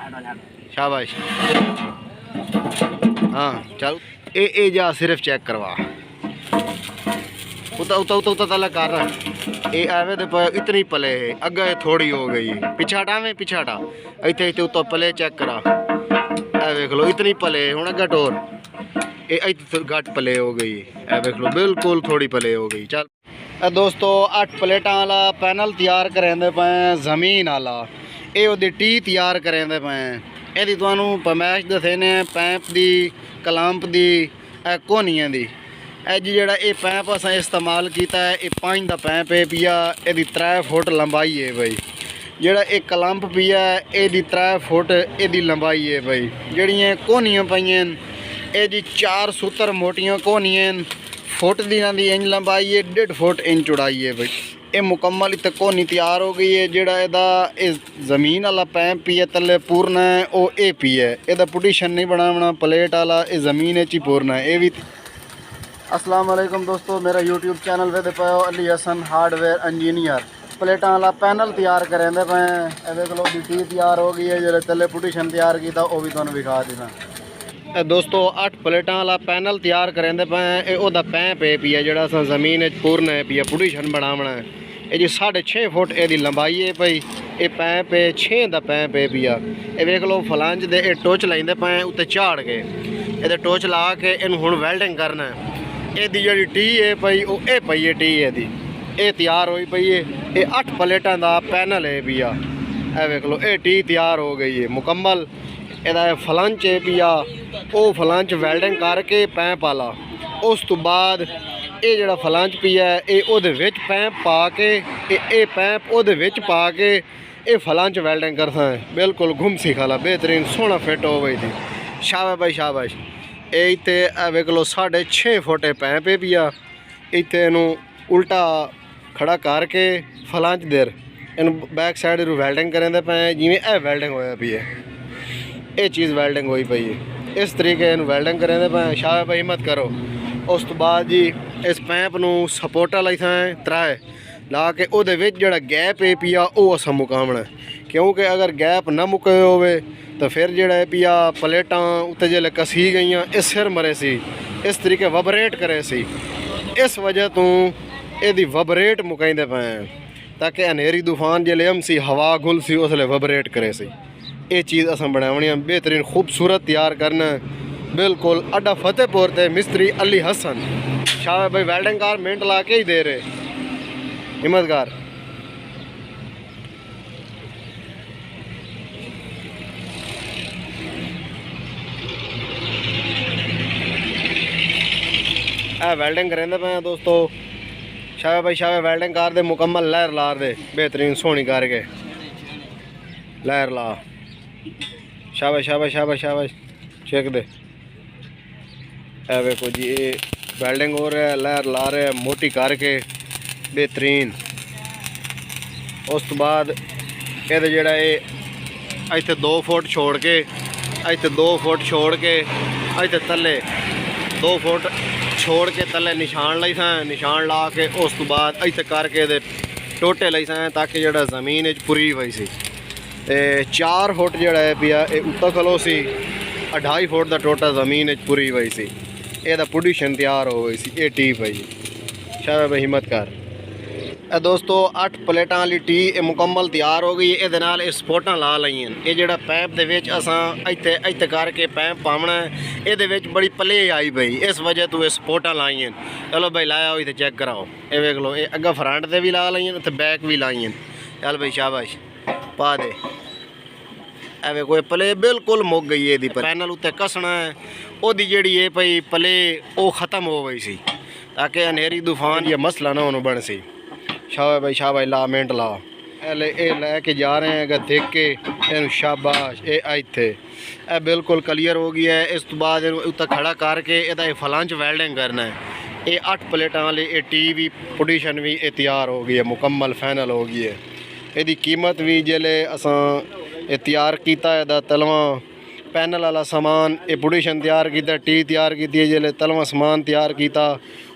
शाबाश। हाँ चल ए जा सिर्फ चेक करवा उता उता उता उता तला कर ए आवे तो इतनी पले है अगे थोड़ी हो गई पिछा हटावे पिछा हटा इतने इतने उता पले चेक करा ए देख लो इतनी पले हूँ अगे टोर ए घट पले हो गई ए देख लो बिल्कुल थोड़ी पले हो गई। चल दोस्तों 8 प्लेटा वाला पैनल तैयार करेंदे पे जमीन वाला ये वो टी तैयार करेंदे पे यदि तुहानू पमैश दसेने पैंप दी कलंप दी कोनियां दी अज जड़ा ये पैंप अस इस्तेमाल किया है ये 5 का पैंप है पिया यदि 3 फुट लंबाई है भाई जड़ा ये कलंप पिया ये 3 फुट ये लंबाई है भाई जड़ियाँ कोनियां पाइयां ये जी 4 सूत्र मोटियां कोनियां फुट दी इंच लंबाई है 1.5 फुट इंच चौड़ाई है भाई ये मुकम्मल इतने कोनी तैयार हो गई है जड़ा ये जमीन वाला पैंप पी है तले पूरना है वो ये पी है यदा पुटिशन नहीं बनाना प्लेट वाला ये जमीन ही पूरना है ये भी। अस्सलाम वालेकुम दोस्तों मेरा यूट्यूब चैनल वे पे अली हसन हार्डवेयर इंजीनियर प्लेटा वाला पैनल तैयार करेंदे पे देख लो टी तैयार हो गई है जो तले पुटिशन तैयार किया वो भी तुहानू विखा देना। दोस्तों 8 प्लेटा वाला पैनल तैयार करेंदे पे ओदा पैंप है पिया जड़ा जमीन पूरना है पिया पुटिशन बनावना है ये जी 6.5 फुट ये लंबाई है भाई ये पैंप है 6 का पैंप है पिया ये देख लो फलांज दे टोच लाइंदे पे उत्ते झाड़ के ये टोच ला के इन हुण वेल्डिंग करना है ये जी टी है भाई वो ये पई है टी है ये तैयार हुई पई है ये 8 प्लेटा का पैनल है पिया ये देख लो ये टी तैयार हो गई है मुकम्मल ਇਹਦਾ ਫਲੰਚ ਹੈ ਪਿਆ ਉਹ ਫਲੰਚ ਵੈਲਡਿੰਗ ਕਰਕੇ ਪੈਂਪ ਵਾਲਾ ਉਸ ਤੋਂ ਬਾਅਦ ਇਹ ਜਿਹੜਾ ਫਲੰਚ ਪਿਆ ਇਹ ਉਹਦੇ ਵਿੱਚ ਪੈਂਪ ਪਾ ਕੇ ਇਹ ਪੈਂਪ ਉਹਦੇ ਵਿੱਚ ਪਾ ਕੇ ਇਹ ਫਲੰਚ ਵੈਲਡਿੰਗ ਕਰਦਾ ਹੈ ਬਿਲਕੁਲ ਘੁੰਮਸੀ ਖਾਲਾ ਬਿਹਤਰੀਨ ਸੋਹਣਾ ਫਿੱਟ ਹੋਵੇ ਜੀ। ਸ਼ਾਬਾਸ਼ ਭਾਈ ਸ਼ਾਬਾਸ਼। ਇਹ ਇੱਥੇ ਵੇਖ ਲਓ 6.5 ਫੁੱਟ ਪੈਂਪ ਹੈ ਪਿਆ ਇੱਥੇ ਇਹਨੂੰ ਉਲਟਾ ਖੜਾ ਕਰਕੇ ਫਲੰਚ ਦੇਰ ਇਹਨੂੰ ਬੈਕ ਸਾਈਡ ਨੂੰ ਵੈਲਡਿੰਗ ਕਰਦੇ ਪਏ ਜਿਵੇਂ ਇਹ ਵੈਲਡਿੰਗ ਹੋਇਆ ਪਈ ਹੈ ये चीज़ वेल्डिंग हुई पई है इस तरीके वेल्डिंग करें पे शाह भाई हिम्मत करो। उस तो बाद जी इस पैंप नू सपोर्टा लाई था 3 ला के ओदे विच जड़ा गैप है पिया वो असा मुकामना क्योंकि अगर गैप ना मुके होवे तो फिर जड़ा पिया प्लेटा उत्ते जल्ले कसी गई इस सिर मरे सी इस तरीके वबरेट करे सी इस वजह तो यदि वबरेट मुकाइंदे पे ताकि अनेरी तूफान जल्ले सी हवा घुल सी उसले वबरेट करे सी ये चीज़ अस बनावनी बेहतरीन खूबसूरत तैयार करना बिल्कुल अड्डा फतेहपुर ते मिस्त्री अली हसन शाह भाई वेल्डिंग कार मिनट ला के ही दे रहे हिम्मतगार। वेल्डिंग करेंदे पे दोस्तों शाह भाई वेल्डिंग कार दे मुकम्मल लहर ला दे बेहतरीन सोहनी करके लहर ला शाबाश शाबाश शाबाश शाबाश चेक दे ए देखो जी ये वेल्डिंग हो रहा है लहर ला रहे हैं मोटी करके बेहतरीन। उस तो बाद ये जड़ा इतने 2 फुट छोड़ के इतने 2 फुट छोड़ के इतने तले 2 फुट छोड़ के तले निशान लाई सा निशान ला के उस तो बाद इतने करके टोटे लाई सा ताकि जड़ा जमीन पूरी हुई सी 4 फुट जड़ा है पिया ये उत्ता खलो सी 2.5 फुट का टोटा जमीन पूरी हुई सी ये पुडिशन तैयार हो गई सी ये टी पई शाह भाई हिम्मत कर। दोस्तों 8 प्लेटा वाली टी मुकम्मल तैयार हो गई ये सपोर्टा ला लईयां ये जड़ा पैंप दे विच असां इत्थे इत्थे करके पैंप पावना ये बड़ी प्ले आई पई इस वजह तो ये सपोर्टा लाइयां। चलो भाई लाया हो इत्थे चेक कराओ ये देख लो ये अग्गा फ्रंट से भी ला लईयां ते बैक भी लाइयां। चल भाई शाबाश पा दे एवे कोई प्ले बिल्कुल मुक गई है पैनल उत्ते कसना है ओदी जेड़ी है भाई प्ले वो ख़त्म हो गई सी ताकि अनेरी तूफान या मसला ना होना बन सी। शाह भाई ला मिनट ला ये लैके जा रहे हैं अगर देख के इन शाबाश ये इत्थे ए बिल्कुल क्लीयर हो गया है। इस तो बाद उत्ते खड़ा करके ये फलंच वेल्डिंग करना है ये 8 प्लेटा वाली ये टी भी पुडिशन भी ये तैयार हो गई है मुकम्मल फाइनल हो गई है। यदी कीमत भी जल्ले असां तैयार किया है तलवा पैनल वाला समान ये पुडिशन तैयार किया टी तैयार की जल्ले तलवा समान तैयार किया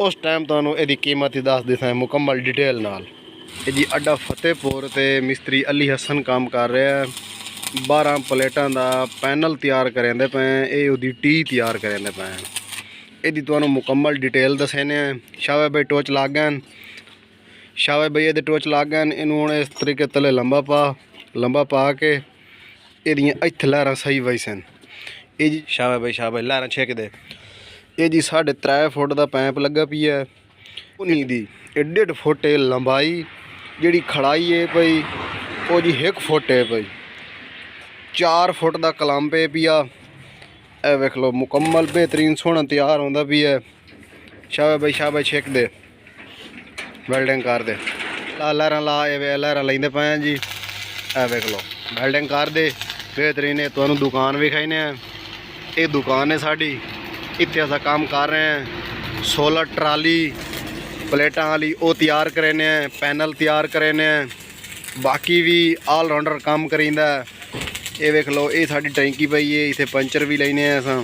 उस टाइम तो यदी कीमत ही दस देता है मुकम्मल डिटेल नाल। जी अड्डा फतेहपुर ते मिस्त्री अली हसन काम कर रहा है 12 ਪਲੇਟਾਂ ਦਾ ਪੈਨਲ ਤਿਆਰ ਕਰਿੰਦੇ ਪਏ। ਇਹ ਉਹਦੀ ਟੀ ਤਿਆਰ ਕਰਿੰਦੇ ਪਏ। ਇਹਦੀ ਤੁਹਾਨੂੰ ਮੁਕੰਮਲ ਡਿਟੇਲ ਦੱਸਣੇ ਆ। ਸ਼ਾਬਾਸ਼ ਬਈ ਟੋਚ ਲੱਗ ਗਏ। ਸ਼ਾਬਾਸ਼ ਬਈ ਇਹਦੇ ਟੋਚ ਲੱਗ ਗਏ। ਇਹਨੂੰ ਹੁਣ ਇਸ ਤਰੀਕੇ ਤਲੇ ਲੰਬਾ ਪਾ ਕੇ ਇਹਦੀਆਂ ਇੱਥੇ ਲਹਿਰਾਂ ਸਹੀ ਵੈਸਨ ਇਹ ਜੀ। ਸ਼ਾਬਾਸ਼ ਬਈ ਸ਼ਾਬਾਸ਼ ਲਹਿਰਾਂ ਛੇਕ ਦੇ। ਇਹ ਜੀ 3.5 ਫੁੱਟ ਦਾ ਪੈਂਪ ਲੱਗਾ ਪਈ ਹੈ। ਉਨੀ ਦੀ 1.5 ਫੁੱਟ ਲੰਬਾਈ। ਜਿਹੜੀ ਖੜਾਈ ਹੈ ਪਈ ਉਹ ਜੀ 1 ਫੁੱਟ ਹੈ ਪਈ। 4 ਫੁੱਟ ਦਾ ਕਲੰਬ ਹੈ ਪਿਆ। ਇਹ ਵੇਖ ਲਓ ਮੁਕੰਮਲ बेहतरीन सोहना तैयार होंदा भी है। शाबाश भाई शाबाश छेक दे वेल्डिंग कर दे। लहरां लहरां लेंदे पे हैं जी। ए वेख लो वेल्डिंग कर दे बेहतरीन है। तुहानू दुकान विखाने हैं। ये दुकान है साड़ी। इत्थे असां काम कर रहे हैं। सोलर ट्राली प्लेटां वाली वो तैयार करेने हैं। पैनल तैयार करेने हैं। बाकी भी ऑलराउंडर काम करींदा है। ये वेख लो ये साड़ी टैंकी पई है। इत्थे पंचर भी लेने असां।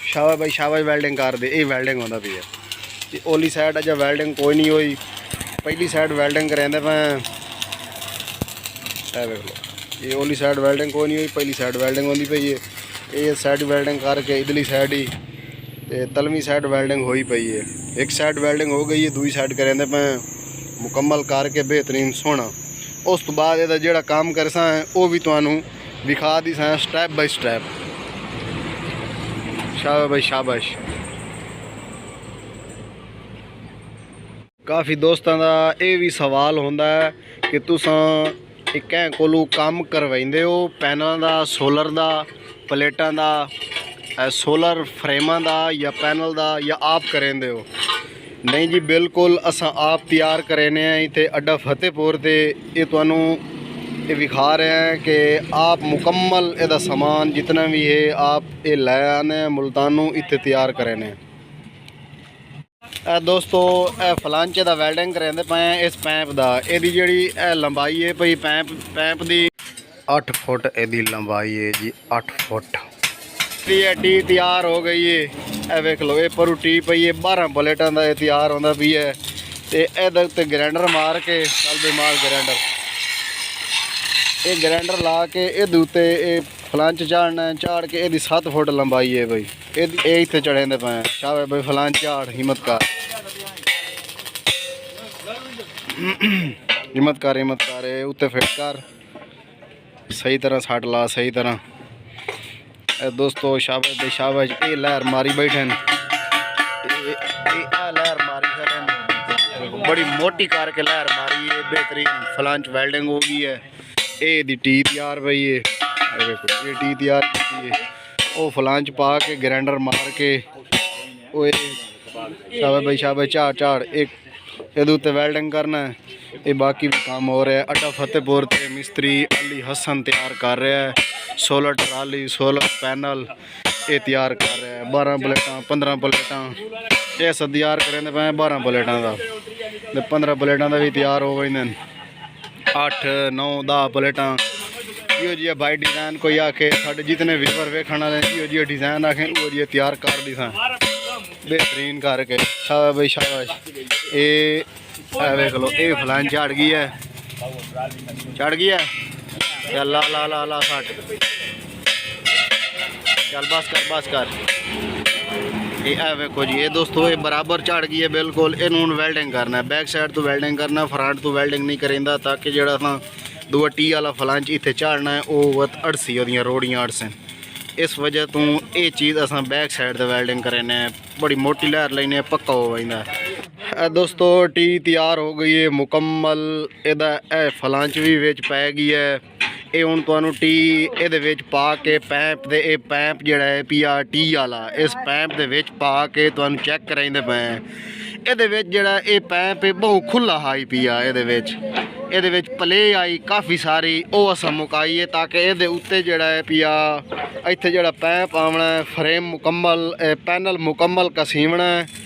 शाबाश भाई शाबाश वेल्डिंग कर दे। ये वेल्डिंग होंदा पई है। ओली साइड अज वेल्डिंग कोई नहीं हुई। पहली साइड वेल्डिंग करांदे पे। ये वेख लो ये ओली साइड वेल्डिंग कोई नहीं हुई। पहली साइड वेल्डिंग होंदी पई है। ये साइड वेल्डिंग करके इधरली साइड ही ते तलवी साइड वेल्डिंग होई पई है। एक साइड वेल्डिंग हो गई है। दूसरी साइड करांदे पे मुकम्मल करके बेहतरीन सोहना। उस तो बाद ਇਹਦਾ ਜਿਹੜਾ काम कर सा वो भी ਤੁਹਾਨੂੰ विखा दी सा स्टैप बाय स्टैप। शाबाश भाई शाबाश। काफ़ी दोस्तों का यह भी सवाल होंदा है कि तुसां किं कोलों काम करवाइंदे हो पैनल का, सोलर का, प्लेटां का, सोलर फ्रेमां का या पैनल का या आप करेंदे हो। नहीं जी बिल्कुल असां आप तैयार करेने हैं। इत्थे अड्डा फतेहपुर ते ये तुहानू ये विखा रहे हैं कि आप मुकम्मल इहदा समान जितना भी है आप ये लै आने मुल्तानों इत्थे तैयार करेने। दोस्तों फलांचे दा वेल्डिंग करेंदे पे इस पैंप दा। इहदी जिहड़ी लंबाई है भई पैंप दी 8 फुट इहदी लंबाई है जी। 8 फुट टी तैयार हो गई है। ए वेख लो ये परू टी पई है। 12 प्लेटां दा तैयार होंदा भी है। ते इधर ते ग्राइंडर मार के चल बे मार ग्राइंडर। ये ग्राइंडर ला के इहदे उत्ते फलांच झाड़ना झाड़ के इहदी 7 फुट लंबाई है बई। ये इत्थे चढ़ेंदे पे। शाबाश बई फलांच झाड़ हिम्मत कर हिम्मत कर उत्ते फिट कर सही तरह सट ला सही तरह। दोस्तों शाबाश बई शाबाश। ये लहर मारी बैठन। लहर मारी खड़न बड़ी मोटी करके लहर मारी है। बेहतरीन फलांच वेल्डिंग हो गई है। ये दी टी तैयार पई है। ये टी तैयार की है। वो फलांच पा के ग्राइंडर मार के वो शाबाश बई शाबाश झाड़ एक ये उत्ते वेल्डिंग करना है। ये बाकी भी काम हो रहा है। अड्डा फतेहपुर ते मिस्त्री अली हसन तैयार कर रहा है। सोलर ट्राली सोलर पैनल ये तैयार कर रहा है। 12 प्लेटां 15 प्लेटां ये सब तैयार करेंदे पे। 12 प्लेटां का 15 प्लेटां का भी तैयार हो गई। 8 9 10 प्लेटां इहो जी बाई डिज़ाइन कोई आखे साढ़े जितने व्यूवर वेखण वाले इहो जी डिज़ाइन आखें वो जी तैयार कर दी सा बेहतरीन करके। शाबाश भाई शाबाश। ये वेख लो ये फलान चढ़ गई है। चढ़ गई है। चल ला ला ला ला सट चल बस कर। ये वेखो जी ये दोस्तों ये बराबर चढ़ गई है बिल्कुल। इन्हूं वेल्डिंग करना है। बैक साइड तो वेल्डिंग करना फ्रंट तो वेल्डिंग नहीं करेंदा ताकि जो दूआ टी वाला फलांच इत्थे झाड़ना है वो अड़सी ओदियां रोड़ियां अड़सन। इस वजह तो ये चीज़ असां बैक साइड तो वेल्डिंग करेने बड़ी मोटी लहर लेने पक्का हो जाता। दोस्तों टी तैयार हो गई है मुकम्मल। इहदा फलांच भी विच पै गई है। ये हुण तुहानूं टी इहदे विच पा के पैंप दे ये पैंप जिहड़ा है पिया टी वाला इस पैंप दे विच पा के तुहानूं चैक कराइंदे पे। इहदे विच जिहड़ा ये पैंप है बहुत खुला हाई पिया। इहदे विच प्ले आई काफ़ी सारी वो असां मुकाई है ताकि इहदे उत्ते जिहड़ा है पिया इत्थे जिहड़ा पैंप आवना फ्रेम मुकम्मल पैनल मुकम्मल कसीवना है।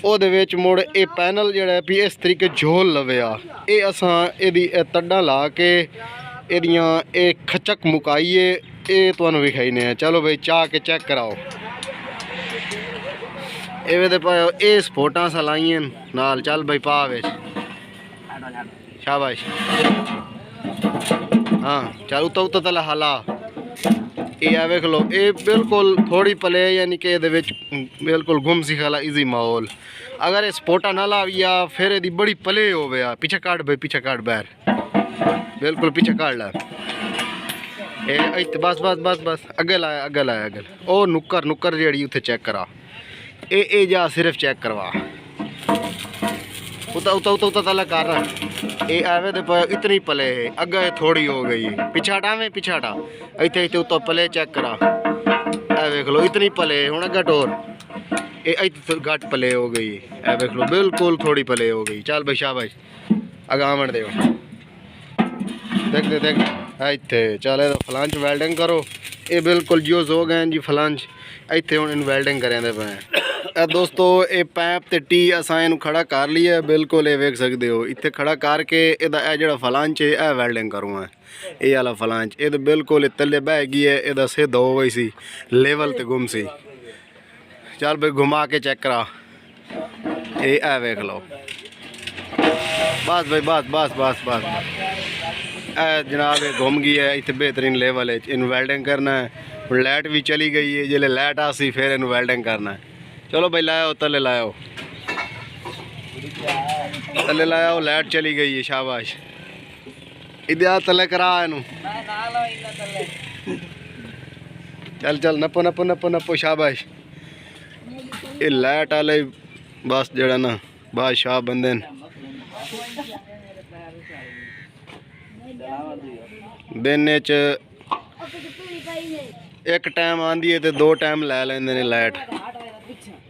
ਉਹਦੇ ਵਿੱਚ ਮੁੜ ਇਹ ਪੈਨਲ ਜਿਹੜਾ ਵੀ ਇਸ ਤਰੀਕੇ ਝੋਲ ਲਵਿਆ। ਇਹ ਅਸਾਂ ਇਹਦੀ ਤੱਡਾਂ ਲਾ ਕੇ ਇਹਦੀਆਂ ਇਹ ਖਚਕ ਮੁਕਾਈਏ। ਇਹ ਤੁਹਾਨੂੰ ਵਿਖਾਈਨੇ ਆ। ਚਲੋ ਬਈ ਚਾਹ ਕੇ ਚੈੱਕ ਕਰਾਓ। एवे दे पाओ ये सपोर्टां सा लाइयां नाल। चल बई पा विच शाबाश। हाँ चल उत्ता उत्ता तला हाला ये आ वेख लो ये बिल्कुल थोड़ी पले यानी कि ये बिल्कुल गुम सी खाला इजी माहौल अगर ये स्पोटा ना लाविया फिर ये बड़ी पले हो गया पीछे काट भाई पीछे काट बाहर बिल्कुल पीछे काट ला बस बस बस बस अगे लाया अगे ओ नुक्कर नुक्कर जी उत्थे चेक करा ए जा सिर्फ चेक करवा उता उता उता उता तला कर ये आवे तो इतनी पले है अगे थोड़ी हो गई पीछे हटावे पीछे हटा इतने इतने उतो पले चेक करा ए वेख लो इतनी पले है हूँ अगे टोर ये घट पले हो गई ए वेख लो बिल्कुल थोड़ी पले हो गई चल भाई शाबाश अगे आवन दे देख दे देख इतने चल ये फलांच वेल्डिंग करो ये बिल्कुल यूज हो गए जी फलांच इतने हूँ इन वेल्डिंग करेंदे पे दोस्तों ये पैप ते टी असां इनू खड़ा कर लिया बिल्कुल ये वेख सकते हो इतने खड़ा करके यह जो फलांच है यह वेल्डिंग करूँ ये वाला फलांच ये तो बिल्कुल तले बह गई है यदा सिद्ध हो गई सी लेवल ते गुम सी चल भाई घुमा के चेक करा ये ऐ वेख लो बस भाई बस बस बस बस जनाब ये घूम गई है इतने बेहतरीन लेवल है इन वेल्डिंग करना है लाइट भी चली गई है जिले लाइट आसी फिर इन वेल्डिंग करना है चलो भाई लाओ तले लाओ तले लाओ लाइट चली गई है शाबाश इधर तले करा इनू चल चल नपो नपो नपो नपो शाबाश ये लाइट वाले बस जड़ा ना बादशाह बंदे दिन च एक टाइम आंदी है तो दो टाइम लै लेंदे ने लाइट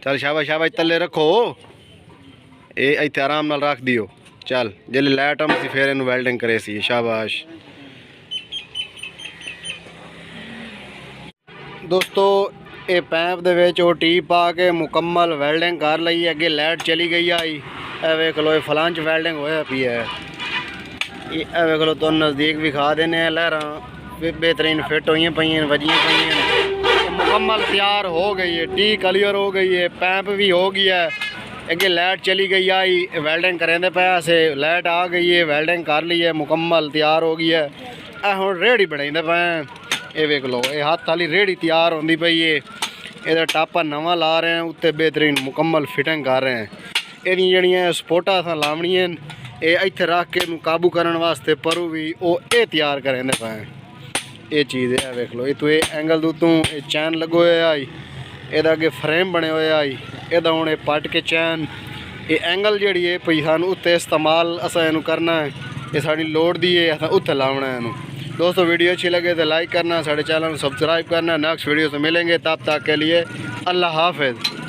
चल शाबाश शाबाश तले रखो ये इतने आराम नाल रख दियो चल जल्दी लाइट हम सी फिर इन वेल्डिंग करे सी शाबाश दोस्तों ये पैप दे विच ओ टी पा के मुकम्मल वेल्डिंग कर लई अगे लाइट चली गई आई ए वेख लो ये फलांच वेल्डिंग होया पी है ये वेख लो तो नज़दीक भी खा देने लहर बेहतरीन फिट हुई पई वजियाँ पई मुकम्मल तैयार हो गई है टी क्लियर हो गई है पैप भी हो गया है अगे लाइट चली गई आई वेल्डिंग करेंदे पे से लाइट आ गई है वेल्डिंग कर ली है मुकम्मल तैयार हो गई है हुण रेहड़ी बनाइंदे पे ये वेख लो ये हाथ वाली रेहड़ी तैयार होंदी पई है ये टापा नवा ला रहे हैं उत्ते बेहतरीन मुकम्मल फिटिंग कर रहे हैं ये जड़ियाँ स्पोटा असां लावणियां ये इत्थे रख के काबू करने वास्ते परू भी वो ये तैयार करेंदे पे ये चीज़ है वेख लो ये तो ये एंगल दूतों ये चैन लगो आई ये अगे फ्रेम बने हुए आई ये हूँ पट के चैन ये एंगल जी है भई सानू उत्ते इस्तेमाल असा इनू करना है ये साड़ी लोड़ दी है असा उत्थे लावना है इनू दोस्तों वीडियो अच्छी लगे तो लाइक करना साढ़े चैनल को सब्सक्राइब करना नेक्स्ट वीडियो से मिलेंगे तब तक के लिए अल्लाह हाफिज़।